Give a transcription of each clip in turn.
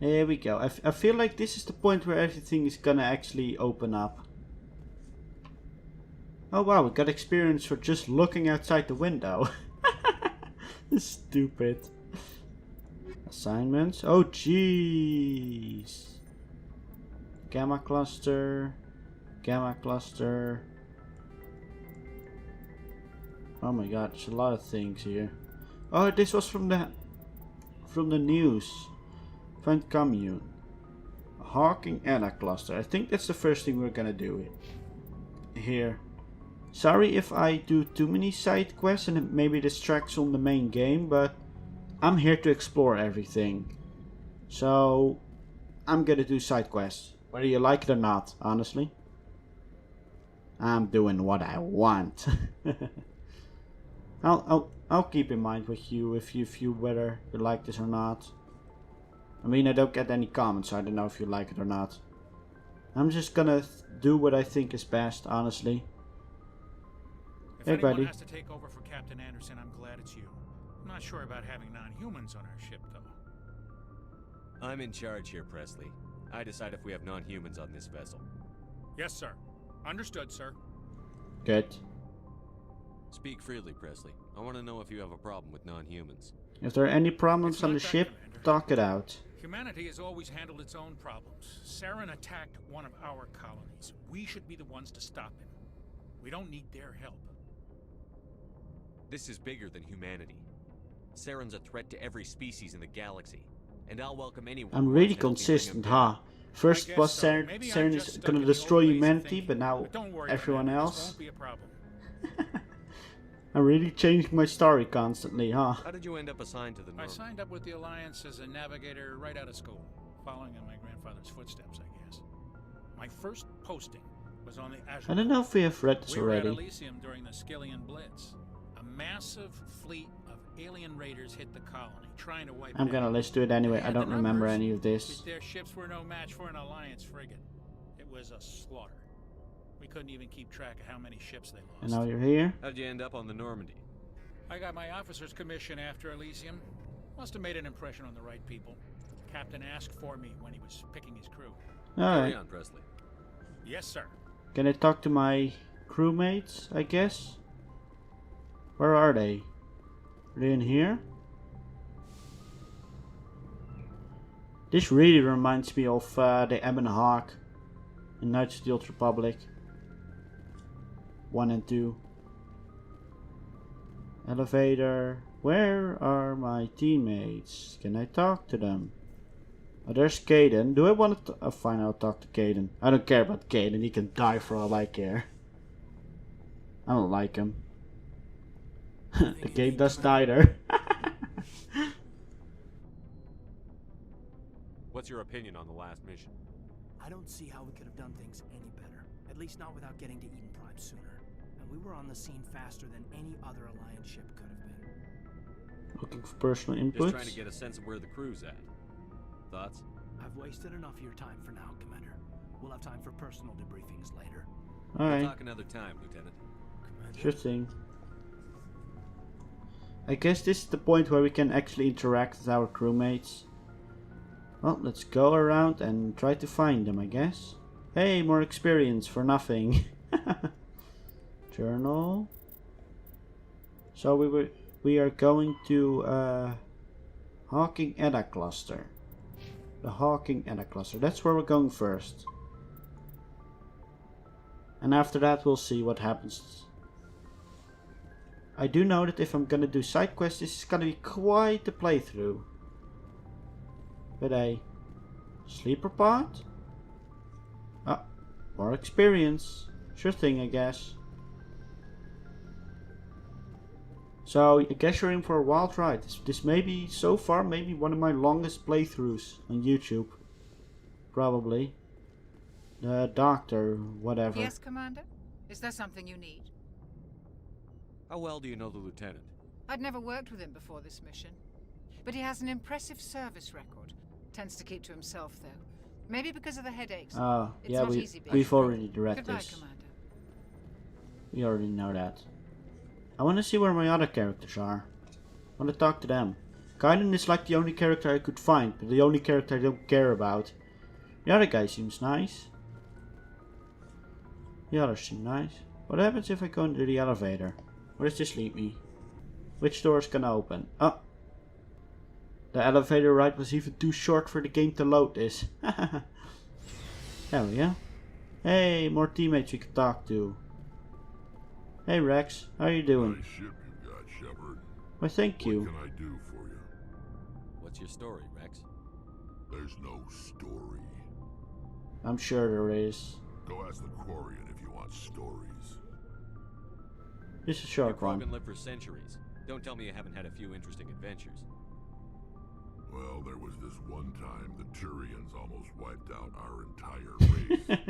Here we go. I feel like this is the point where everything is gonna actually open up. Oh wow, we got experience for just looking outside the window. Stupid. Assignments. Oh jeez. Gamma cluster. Gamma cluster. Oh my god, there's a lot of things here. Oh, this was from the news. Find commune. Hawking Anna cluster. I think that's the first thing we're gonna do here. Sorry if I do too many side quests and it maybe distracts on the main game, but I'm here to explore everything. So I'm gonna do side quests, whether you like it or not, honestly. I'm doing what I want. I'll keep in mind with you if you whether you like this or not. I mean, I don't get any comments, so I don't know if you like it or not. I'm just gonna do what I think is best, honestly. If hey, anyone buddy. has to take over for Captain Anderson, I'm glad it's you. I'm not sure about having non-humans on our ship, though. I'm in charge here, Pressly. I decide if we have non-humans on this vessel. Yes, sir. Understood, sir. Good. Speak freely, Pressly. I want to know if you have a problem with non-humans. If there are any problems It's on not the that, ship, Commander. talk it out. Humanity has always handled its own problems. Saren attacked one of our colonies. We should be the ones to stop him. We don't need their help. This is bigger than humanity. Saren's a threat to every species in the galaxy, and I'll welcome anyone. I'm who really wants to help me bring him consistent, down. huh? First I guess was so. Saren, Maybe Saren I'm is just stuck gonna in the destroy old ways of humanity, thinking. but now But don't worry, everyone Commander, else. This won't be a problem. I'm really changing my story constantly, huh? How did you end up assigned to the I North? signed up with the Alliance as a navigator right out of school, following in my grandfather's footsteps, I guess. My first posting was on the Azure. I don't know if we have read this We were at already. Elysium during the Skillian Blitz. A massive fleet of alien raiders hit the colony, trying to wipe I'm it gonna out. let's do it anyway. They I had don't the remember numbers, any of but this. their ships were no match for an Alliance frigate. It was a slaughter. We couldn't even keep track of how many ships they lost. And now you're here. How'd you end up on the Normandy? I got my officer's commission after Elysium. Must have made an impression on the right people. Captain asked for me when he was picking his crew. Carry Alright. on, Pressly. Yes, sir. Can I talk to my crewmates, I guess? Where are they? Are they in here? This really reminds me of the Ebon Hawk in Knights of the Old Republic 1 and 2. Elevator. Where are my teammates? Can I talk to them? Oh, there's Kaiden. Do I want to... Oh, fine, I'll talk to Kaiden. I don't care about Kaiden. He can die for all I care. I don't like him. The game does die there. What's your opinion on the last mission? I don't see how we could have done things any better. At least not without getting to Eden Prime sooner. And we were on the scene faster than any other Alliance ship could have been. Looking for personal Just inputs. trying to get a sense of where the crew's at. Thoughts? I've wasted enough of your time for now, Commander. We'll have time for personal debriefings later. We'll Alright, talk another time, Lieutenant. Commander? sure thing. I guess this is the point where we can actually interact with our crewmates. Well, let's go around and try to find them, I guess. Hey, more experience for nothing. Journal. So we are going to Hawking Edda cluster. The Hawking Edda cluster. That's where we're going first. And after that we'll see what happens. I do know that if I'm gonna do side quests, this is gonna be quite the playthrough. But a sleeper pod? Ah, more experience. Sure thing, I guess. So I guess you're in for a wild ride. This may be, so far, maybe one of my longest playthroughs on YouTube. Probably. The doctor, whatever. Yes, Commander? Is there something you need? How well do you know the Lieutenant? I'd never worked with him before this mission. But he has an impressive service record. Tends to keep to himself, though. Maybe because of the headaches. Oh, It's yeah, not easy being we've free. already read Goodbye, this. Commander. We already know that. I want to see where my other characters are. I want to talk to them. Kaiden is like the only character I could find, but the only character I don't care about. The other guy seems nice. The others seem nice. What happens if I go into the elevator? Where does this lead me? Which doors can I open? Oh! The elevator ride was even too short for the game to load this. There we go. Hey, more teammates we can talk to. Hey Wrex, how are you doing? Nice ship you got, Shepard. Why thank you. What can I do for you? What's your story, Wrex? There's no story. I'm sure there is. Go ask the Quarian if you want stories. This is a short Your one. Krogan lived for centuries. Don't tell me you haven't had a few interesting adventures. Well, there was this one time the Turians almost wiped out our entire race.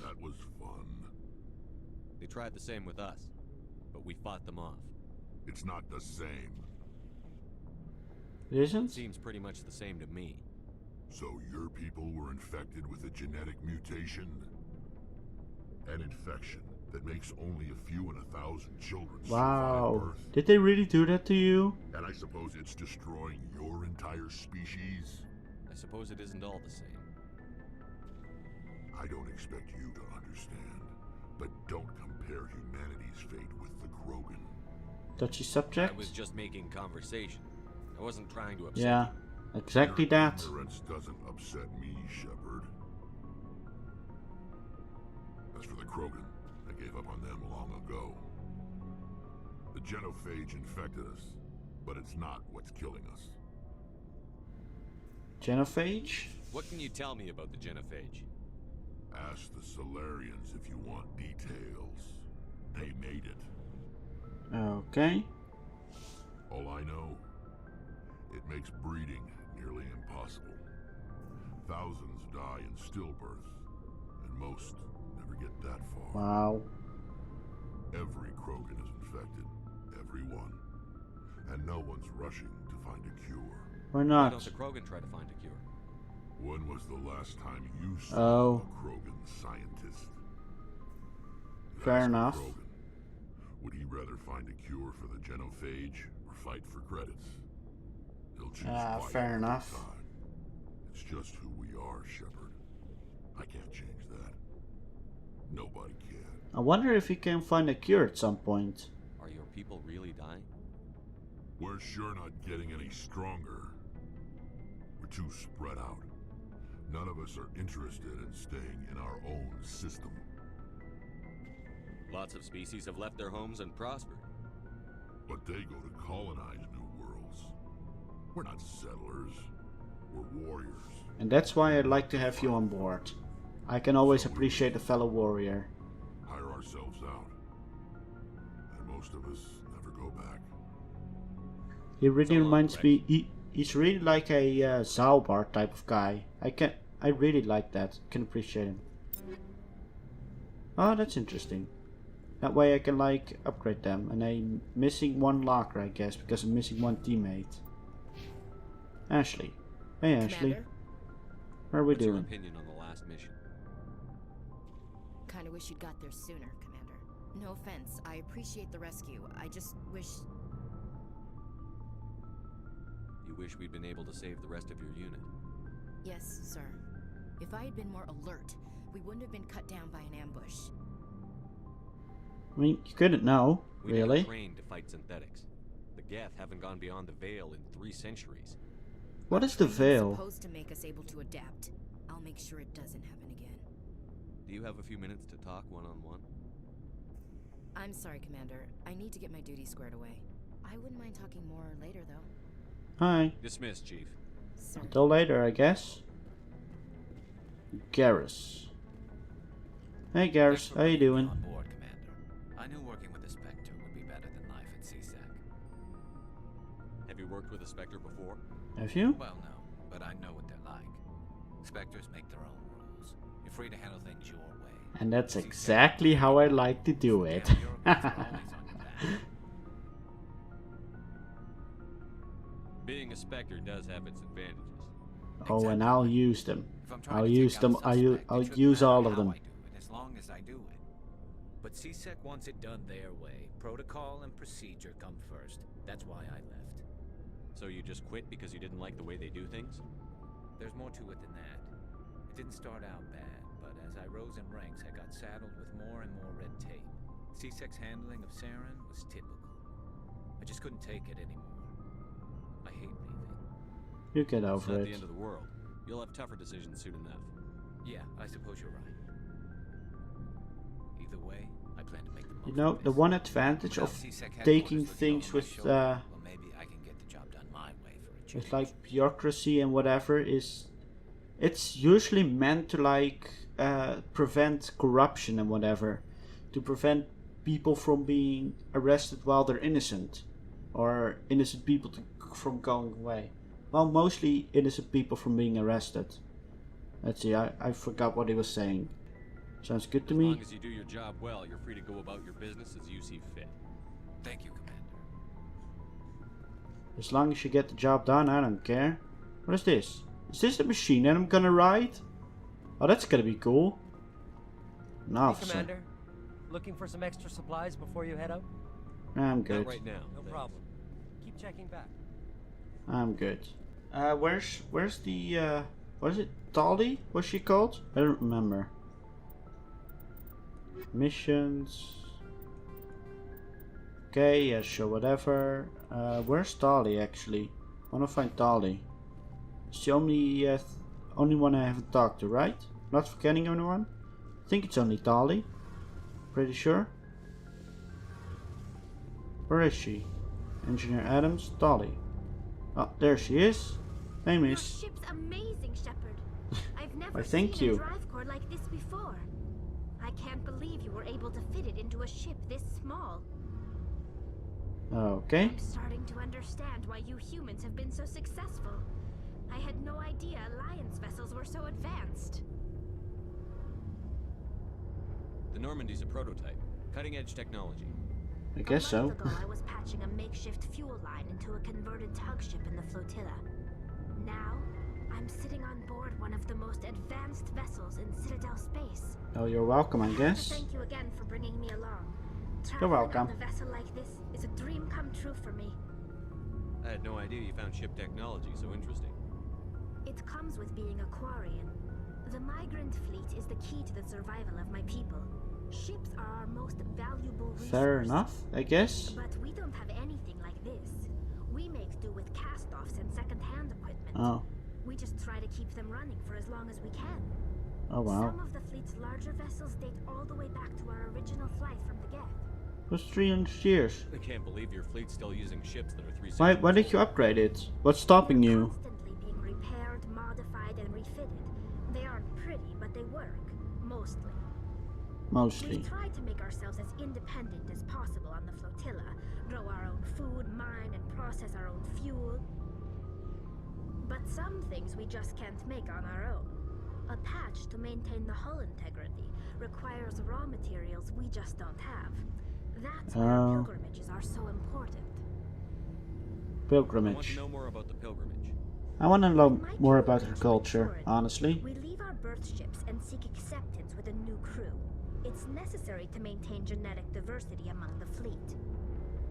That was fun. They tried the same with us, but we fought them off. It's not the same. It isn't? Seems pretty much the same to me. So your people were infected with a genetic mutation? An infection that makes only a few in 1,000 children survive Wow. birth? Did they really do that to you? And I suppose it's destroying your entire species? I suppose it isn't all the same. I don't expect you to understand, but don't compare humanity's fate with the Krogan. Touchy I subject? was just making conversation. I wasn't trying to upset Yeah, exactly Your that. ignorance doesn't upset me, Shepard. As for the Krogan, I gave up on them long ago. The genophage infected us, but it's not what's killing us. Genophage? you. What can you tell me about the genophage? Ask the Solarians if you want details. They made it. Okay. All I know, it makes breeding nearly impossible. Thousands die in stillbirth, and most never get that far. Wow. Every Krogan is infected. Every one. And no one's rushing to find a cure. Why Why not? don't the Krogan try to find a cure? When was the last time you saw Oh. a Krogan scientist? Fair Ask a enough. Krogan. Would he rather find a cure for the genophage or fight for credits? He'll choose quiet fair every enough. time. It's just who we are, Shepard. I can't change that. Nobody can. I wonder if we can find a cure at some point. Are your people really dying? We're sure not getting any stronger. We're too spread out. None of us are interested in staying in our own system. Lots of species have left their homes and prospered. But they go to colonize new worlds. We're not settlers. We're warriors. And that's why I'd like to have you on board. I can always appreciate a fellow warrior. Hire ourselves out. And most of us never go back. He really So long, reminds Wrex. me. He's really like a Zalbar type of guy. I really like that. Can appreciate him. Oh, that's interesting. That way I can like upgrade them. And I'm missing one locker, I guess, because I'm missing one teammate. Ashley. Hey Ashley. Commander, How are we What's your doing? opinion on the last mission? kinda wish you'd got there sooner, Commander. No offense, I appreciate the rescue. I just wish... You wish we'd been able to save the rest of your unit. Yes, sir. If I had been more alert, we wouldn't have been cut down by an ambush. I mean, you couldn't know, We really. never trained to fight synthetics. The Geth haven't gone beyond the Veil in 3 centuries. What is the Training's veil? supposed to make us able to adapt. I'll make sure it doesn't happen again. Do you have a few minutes to talk one-on-one? I'm sorry, Commander. I need to get my duties squared away. I wouldn't mind talking more later, though. Hi. Dismissed, Chief. Sir. Until later, I guess. Garrus. Hey Garrus, how you doing? On board, Commander. I knew working with the Spectre would be better than life at CSEC. Have you worked with a Spectre before? Have you? Well, no, but I know what they're like. Spectres make their own rules. You're free to handle things your way. And that's CSEC exactly how I like to do it. Yeah, you're always on your back. Being a Spectre does have its advantages. Oh, and I'll use them. If I'm trying I'll to use take them. out a I'll suspect, it shouldn't use all matter of how them. I do it, as long as I do it. But CSEC wants it done their way. Protocol and procedure come first. That's why I left. So you just quit because you didn't like the way they do things? There's more to it than that. It didn't start out bad, but as I rose in ranks, I got saddled with more and more red tape. C-Sec's handling of Saren was typical. I just couldn't take it anymore. I hate leaving. You get It's over not it. the end of the world. You'll have tougher decisions soon enough. Yeah, I suppose you're right. Either way, I plan to make the most You know, of the this. one advantage Without of C-Sec taking headquarters things looking over my with shoulder, well, maybe I can get the job done my way for a change. like bureaucracy and whatever is, it's usually meant to like prevent corruption and whatever, to prevent people from being arrested while they're innocent, or innocent people from going away. Well, mostly innocent people from being arrested. Let's see, I forgot what he was saying. Sounds good to As me. long as you do your job well, you're free to go about your business as you see fit. Thank you, Commander. As long as you get the job done, I don't care. What is this? Is this the machine that I'm gonna ride? Oh, that's gonna be cool. An Hey, officer. Commander. Looking for some extra supplies before you head out? I'm Not good. right now. No thanks. problem. Keep checking back. I'm good. Where's the what is it? Tali? What's she called? I don't remember. Missions. Okay, yeah, sure, whatever. Where's Tali actually? I wanna find Tali. It's the only one I haven't talked to, right? Not forgetting anyone? I think it's only Tali. Pretty sure. Where is she? Engineer Adams, Tali. Oh, there she is. Hey, Your miss. ship's amazing, Shepard. I've never Why, thank seen you. a drive core like this before. I can't believe you were able to fit it into a ship this small. Okay. I'm starting to understand why you humans have been so successful. I had no idea Alliance vessels were so advanced. The Normandy's a prototype. Cutting-edge technology. I guess A month ago, I was patching a makeshift fuel line into a converted tug ship in the flotilla. Now, I'm sitting on board one of the most advanced vessels in Citadel space. Oh, you're welcome, I I have guess. to thank you again for bringing me along. You're Traveling welcome. on a vessel like this is a dream come true for me. I had no idea you found ship technology so interesting. It comes with being a Quarian. The migrant fleet is the key to the survival of my people. Ships are our most valuable resource. Fair enough, I guess. But we don't have anything like this. We make do with cast-offs and second-hand equipment. Oh, We just try to keep them running for as long as we can. oh wow. Some of the fleet's larger vessels date all the way back to our original flight from the Geth. It was 300 years. I can't believe your fleet's still using ships that are 3 Why did you upgrade it? What's stopping They're you? constantly being repaired, modified, and refitted. They aren't pretty, but they work. Mostly. Mostly. We try to make ourselves as independent as possible on the flotilla, grow our own food, mine, and process our own fuel. But some things we just can't make on our own. A patch to maintain the hull integrity requires raw materials we just don't have. That's why our pilgrimages are so important. I want Pilgrimage. to know more about the pilgrimage. I want to know My more about pilgrimage her culture, maturity. honestly. We leave our birth ships and seek acceptance with a new crew. It's necessary to maintain genetic diversity among the fleet.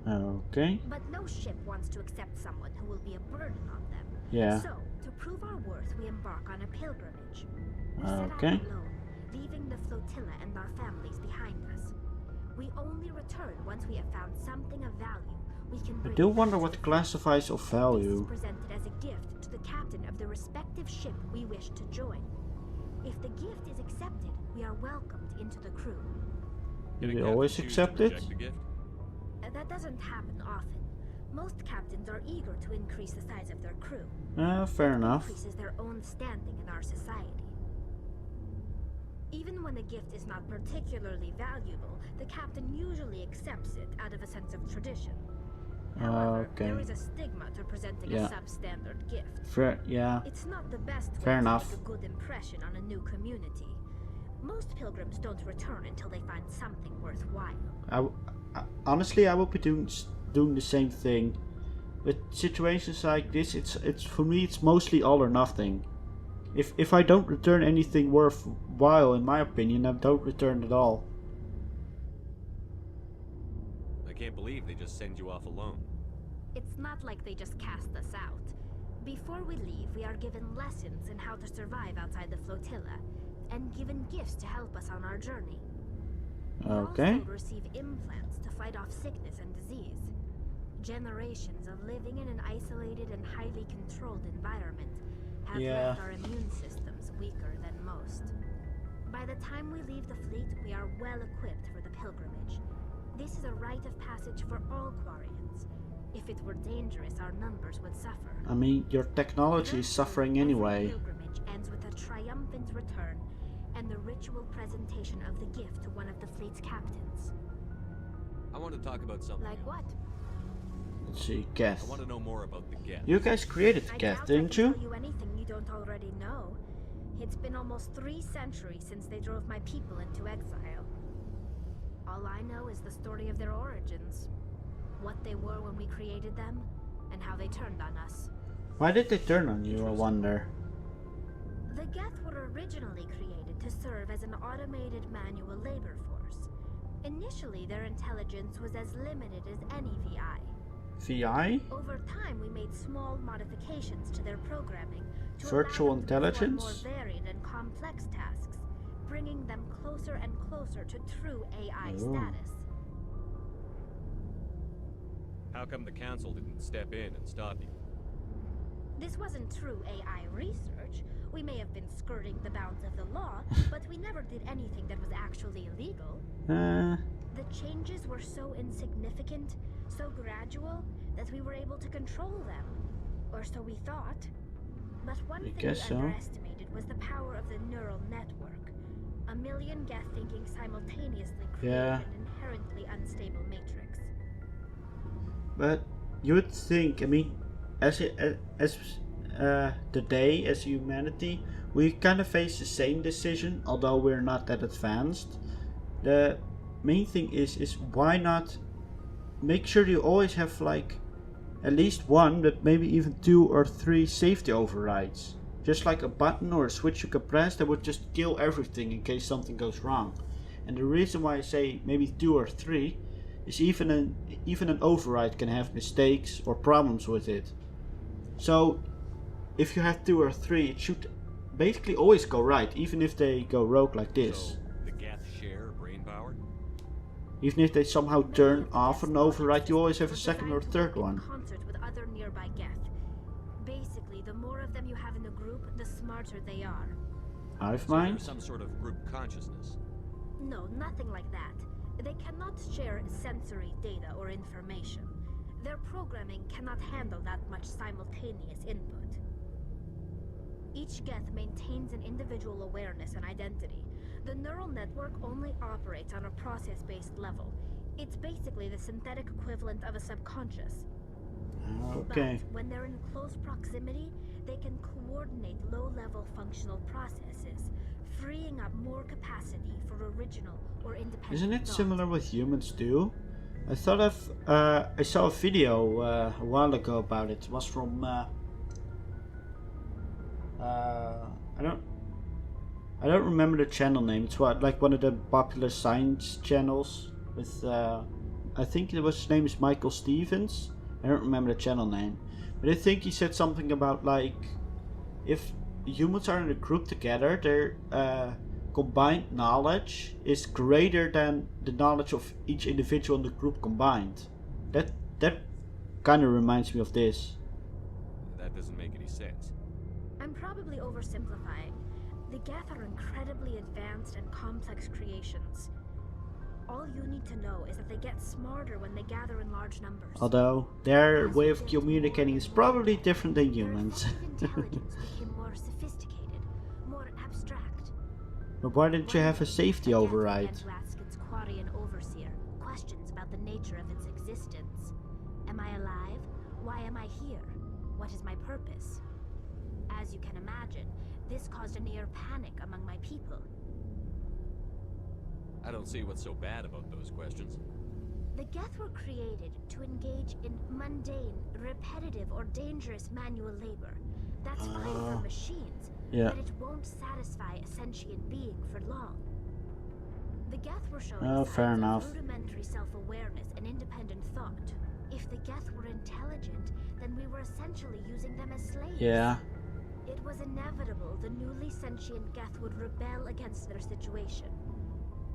Okay. But no ship wants to accept someone who will be a burden on them. Yeah. So, to prove our worth, we embark on a pilgrimage. We set out Okay. alone, leaving the flotilla and our families behind us. We only return once we have found something of value we can I bring do back wonder to what the classifies of This is value. presented as a gift to the captain of the respective ship we wish to join. If the gift is accepted, we are welcomed into the crew. Do Can a they captain always choose accept to it? reject the gift? That doesn't happen often. Most captains are eager to increase the size of their crew. Fair enough. Increases their own standing in our society. Even when a gift is not particularly valuable, the captain usually accepts it out of a sense of tradition. However, Okay. there is a stigma to presenting Yeah. a substandard gift. Fair, yeah. It's not the best way Fair to enough. make a good impression on a new community. Most pilgrims don't return until they find something worthwhile. Honestly, I will be doing the same thing. With situations like this, it's for me, it's mostly all or nothing. If I don't return anything worthwhile, in my opinion, I don't return at all. I can't believe they just send you off alone. It's not like they just cast us out. Before we leave, we are given lessons in how to survive outside the flotilla, and given gifts to help us on our journey. Okay. We also receive implants to fight off sickness and disease. Generations of living in an isolated and highly controlled environment have left our immune systems weaker than most. By the time we leave the fleet, we are well equipped for the pilgrimage. This is a rite of passage for all Quarians. If it were dangerous, our numbers would suffer. I mean, your technology is suffering anyway. Every pilgrimage ends with a triumphant return and the ritual presentation of the gift to one of the fleet's captains. I want to talk about something. Like what? Let's see, I Geth. want to know more about the Geth. You guys created I Geth, doubt didn't I can you? tell you anything you don't already know. It's been almost 3 centuries since they drove my people into exile. All I know is the story of their origins. What they were when we created them, and how they turned on us. Why did they turn on you, I wonder? The Geth were originally created to serve as an automated manual labor force. Initially, their intelligence was as limited as any VI. VI? Over time, we made small modifications to their programming to Virtual allow them to perform intelligence? more varied and complex tasks, bringing them closer and closer to true AI status. How come the Council didn't step in and stop you? This wasn't true AI research. We may have been skirting the bounds of the law, but we never did anything that was actually illegal. The changes were so insignificant, so gradual, that we were able to control them. Or so we thought. But one thing we underestimated was the power of the neural network. A million Geth thinking simultaneously created an inherently unstable matrix. But you would think, I mean, today, as humanity, we kind of face the same decision, although we're not that advanced. The main thing is why not make sure you always have like at least one, but maybe even 2 or 3 safety overrides. Just like a button or a switch you can press that would just kill everything in case something goes wrong. And the reason why I say maybe 2 or 3 is even an override can have mistakes or problems with it. So if you have 2 or 3, it should basically always go right, even if they go rogue like this. So, the Geth share brain power? Even if they somehow turn off an override, you always have a second or third one. In concert with other nearby Geth. Basically, the more of them you have in a group, the smarter they are. Hive So mind? there's some sort of group consciousness. No, nothing like that. They cannot share sensory data or information. Their programming cannot handle that much simultaneous input. Each Geth maintains an individual awareness and identity. The neural network only operates on a process-based level. It's basically the synthetic equivalent of a subconscious. Okay. But when they're in close proximity, they can coordinate low-level functional processes, freeing up more capacity for original or independent Isn't it thought. similar with humans too? I saw a video a while ago about it. It was from I don't remember the channel name. It's like one of the popular science channels with I think his name is Michael Stevens. I don't remember the channel name, but I think he said something about like if humans are in a group together, their combined knowledge is greater than the knowledge of each individual in the group combined. That kind of reminds me of this. That doesn't make any sense. I'm probably oversimplifying. The Geth are incredibly advanced and complex creations. All you need to know is that they get smarter when they gather in large numbers. Although their way of communicating is probably different than humans. Their intelligence became more sophisticated, more abstract. But why didn't you have a safety Geth override? began to ask its Quarian overseer questions about the nature of its existence. Am I alive? Why am I here? What is my purpose? As you can imagine, this caused a near panic among my people. I don't see what's so bad about those questions. The Geth were created to engage in mundane, repetitive, or dangerous manual labor. That's fine for machines, but it won't satisfy a sentient being for long. The Geth were showing fair signs enough. of rudimentary self-awareness and independent thought. If the Geth were intelligent, then we were essentially using them as slaves. Yeah. It was inevitable the newly sentient Geth would rebel against their situation.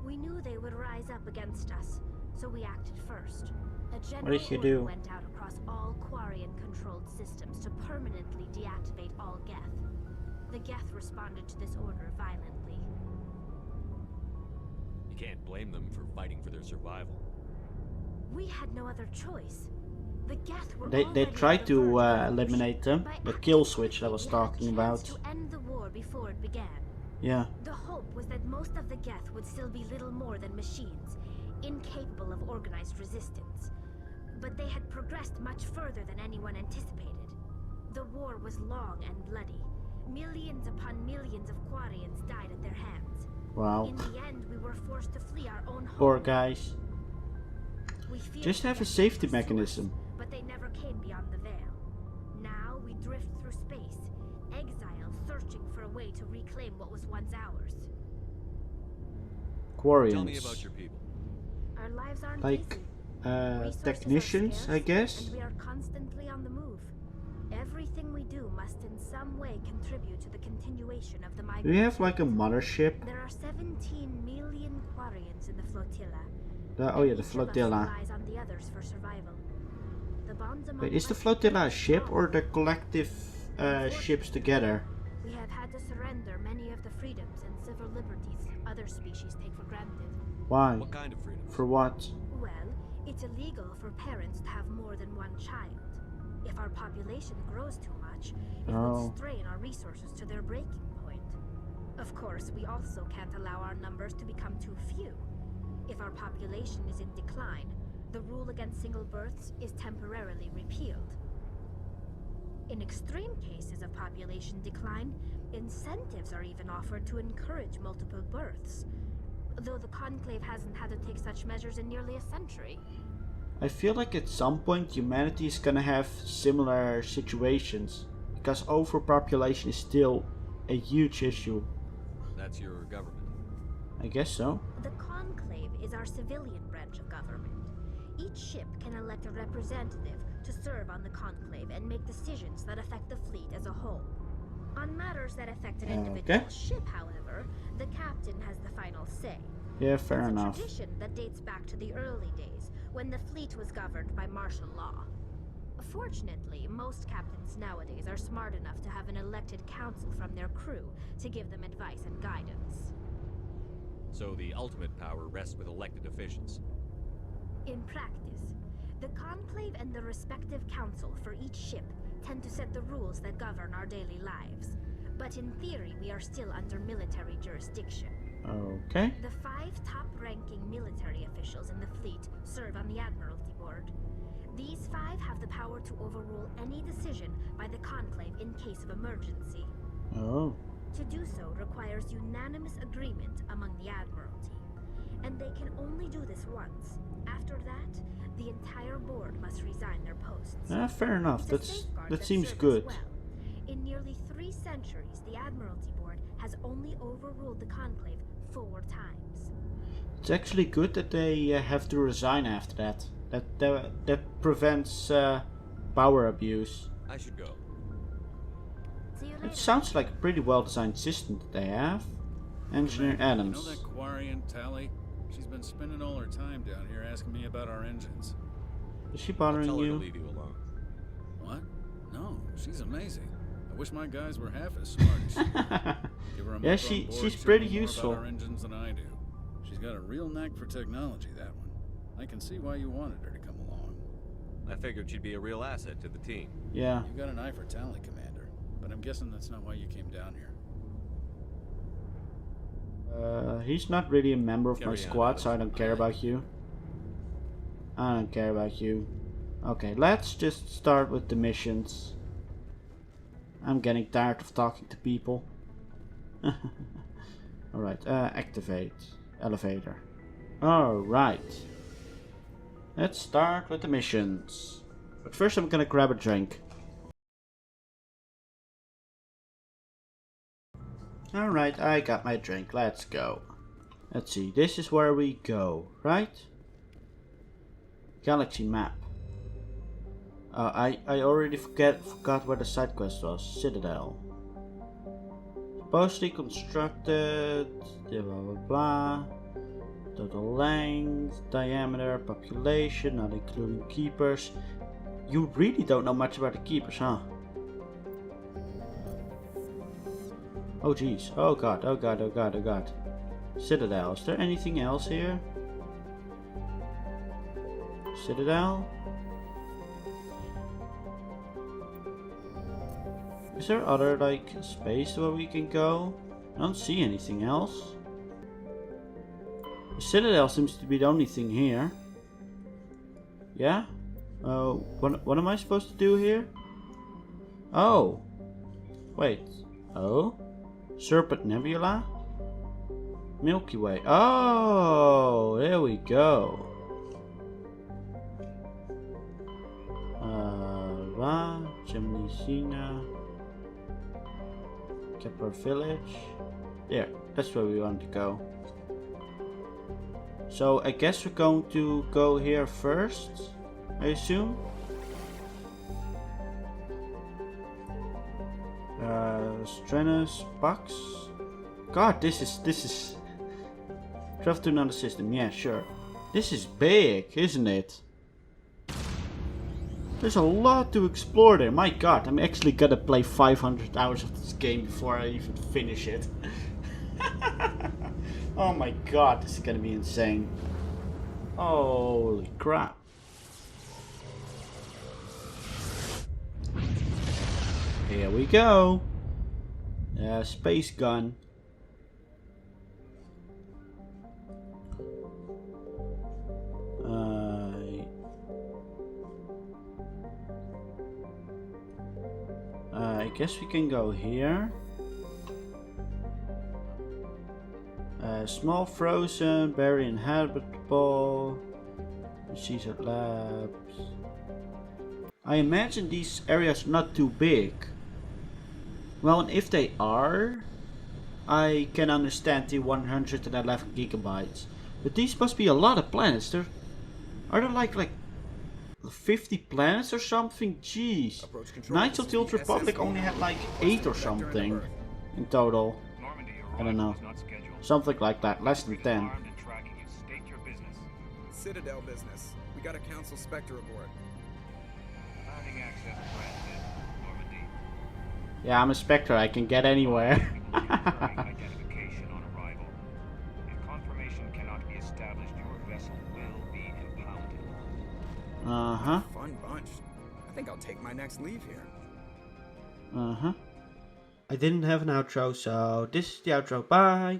We knew they would rise up against us, so we acted first. A general did you order do? went out across all Quarian-controlled systems to permanently deactivate all Geth. The Geth responded to this order violently. You can't blame them for fighting for their survival. We had no other choice. The Geth were They already tried on the to verge of revolution. eliminate them. By The acting kill switch that I quickly, was we had a talking chance about. to end the war before it began. Yeah. The hope was that most of the Geth would still be little more than machines, incapable of organized resistance. But they had progressed much further than anyone anticipated. The war was long and bloody. Millions upon millions of Quarians died at their hands. Wow. In the end, we were forced to flee our own home. Poor guys. We feared Just have a Geth safety from the mechanism. source, but they never came beyond the veil. Now we drift through space, exile, searching for a way to reclaim what was once ours. Quarians. Tell me about your people. Our lives aren't Like, easy. Resources are technicians, scarce, I guess? and we are constantly on the move. Everything we do must in some way contribute to the continuation of the Do migration. you have like a mothership? There are 17 million Quarians in the flotilla. Oh yeah, and the each of us flotilla. relies on the others for survival. The bonds among Wait, is the us flotilla a are ship strong. or the collective ships together? We have had to surrender many of the freedoms and civil liberties other species take for granted. Why? What kind of freedom? For what? Well, it's illegal for parents to have more than one child. If our population grows too much, it Oh. would strain our resources to their breaking point. Of course, we also can't allow our numbers to become too few. If our population is in decline, the rule against single births is temporarily repealed. In extreme cases of population decline, incentives are even offered to encourage multiple births. Though the Conclave hasn't had to take such measures in nearly a century. I feel like at some point humanity is gonna have similar situations. Because overpopulation is still a huge issue. That's your government. I guess so. The Conclave is our civilian branch of government. Each ship can elect a representative to serve on the Conclave and make decisions that affect the fleet as a whole. On matters that affect an individual Okay. ship, however, the captain has the final say. Yeah, fair It's enough. a tradition that dates back to the early days, when the fleet was governed by martial law. Fortunately, most captains nowadays are smart enough to have an elected council from their crew to give them advice and guidance. So the ultimate power rests with elected officials. In practice, the Conclave and the respective council for each ship tend to set the rules that govern our daily lives. But in theory, we are still under military jurisdiction. Okay. The 5 top-ranking military officials in the fleet serve on the Admiralty Board. These 5 have the power to overrule any decision by the Conclave in case of emergency. Oh. To do so requires unanimous agreement among the Admiralty. And they can only do this once. After that, the entire board must resign their posts. Fair enough. It's a safeguard That seems serves us good. well. In nearly 3 centuries, the Admiralty Board has only overruled the Conclave 4 times. It's actually good that they have to resign after that. That prevents power abuse. I should go. See you later. It sounds like a pretty well designed system that they have. Engineer You know Adams. that Quarian, Tali? She's been spending all her time down here asking me about our engines. Is she I'll bothering tell her to you? leave you alone. What? No, she's amazing. I wish my guys were half as smart as she. Give her a Yeah, month she- on board, she's she'll pretty know more useful. about our engines than I do. She's got a real knack for technology, that one. I can see why you wanted her to come along. I figured she'd be a real asset to the team. Yeah. You got an eye for Tali, Commander, but I'm guessing that's not why you came down here. He's not really a member of my Carry on, squad, so I Adams. don't care about you. I don't care about you. Okay, let's just start with the missions. I'm getting tired of talking to people. Alright, activate elevator. Alright. Let's start with the missions. But first I'm gonna grab a drink. Alright, I got my drink. Let's go. Let's see, this is where we go, right? Galaxy map. I already forgot where the side quest was. Citadel. Supposedly constructed. Blah blah blah. Total length, diameter, population, not including keepers. You really don't know much about the keepers, huh? Oh jeez. Oh god, oh god, oh god, oh god. Citadel. Is there anything else here? Citadel? Is there other like space where we can go? I don't see anything else. The Citadel seems to be the only thing here. Yeah? What am I supposed to do here? Oh. Wait. Oh? Serpent Nebula? Milky Way. Oh, there we go. Gemini, Kepler Village. Yeah, that's where we want to go. So I guess we're going to go here first, I assume. Stranus box. God, this is travel to another system. Yeah, sure. This is big, isn't it? There's a lot to explore there. My god, I'm actually gonna play 500 hours of this game before I even finish it. Oh my god, this is gonna be insane. Holy crap. Here we go. Space gun. I guess we can go here. Small frozen, very inhabitable. Caesar Labs. I imagine these areas are not too big. Well, and if they are, I can understand the 111 gigabytes. But these must be a lot of planets. Are there like 50 planets or something? Jeez. Knights of the Old Republic only had like 8 or something in total. I don't know. Something like that, less than 10. Citadel business. We got a Council Spectre aboard. Yeah, I'm a Spectre. I can get anywhere. Identification on arrival. If confirmation cannot be established, your vessel will be impounded. Uh-huh. Fun bunch. I think I'll take my next leave here. Uh-huh. I didn't have an outro, so this is the outro. Bye.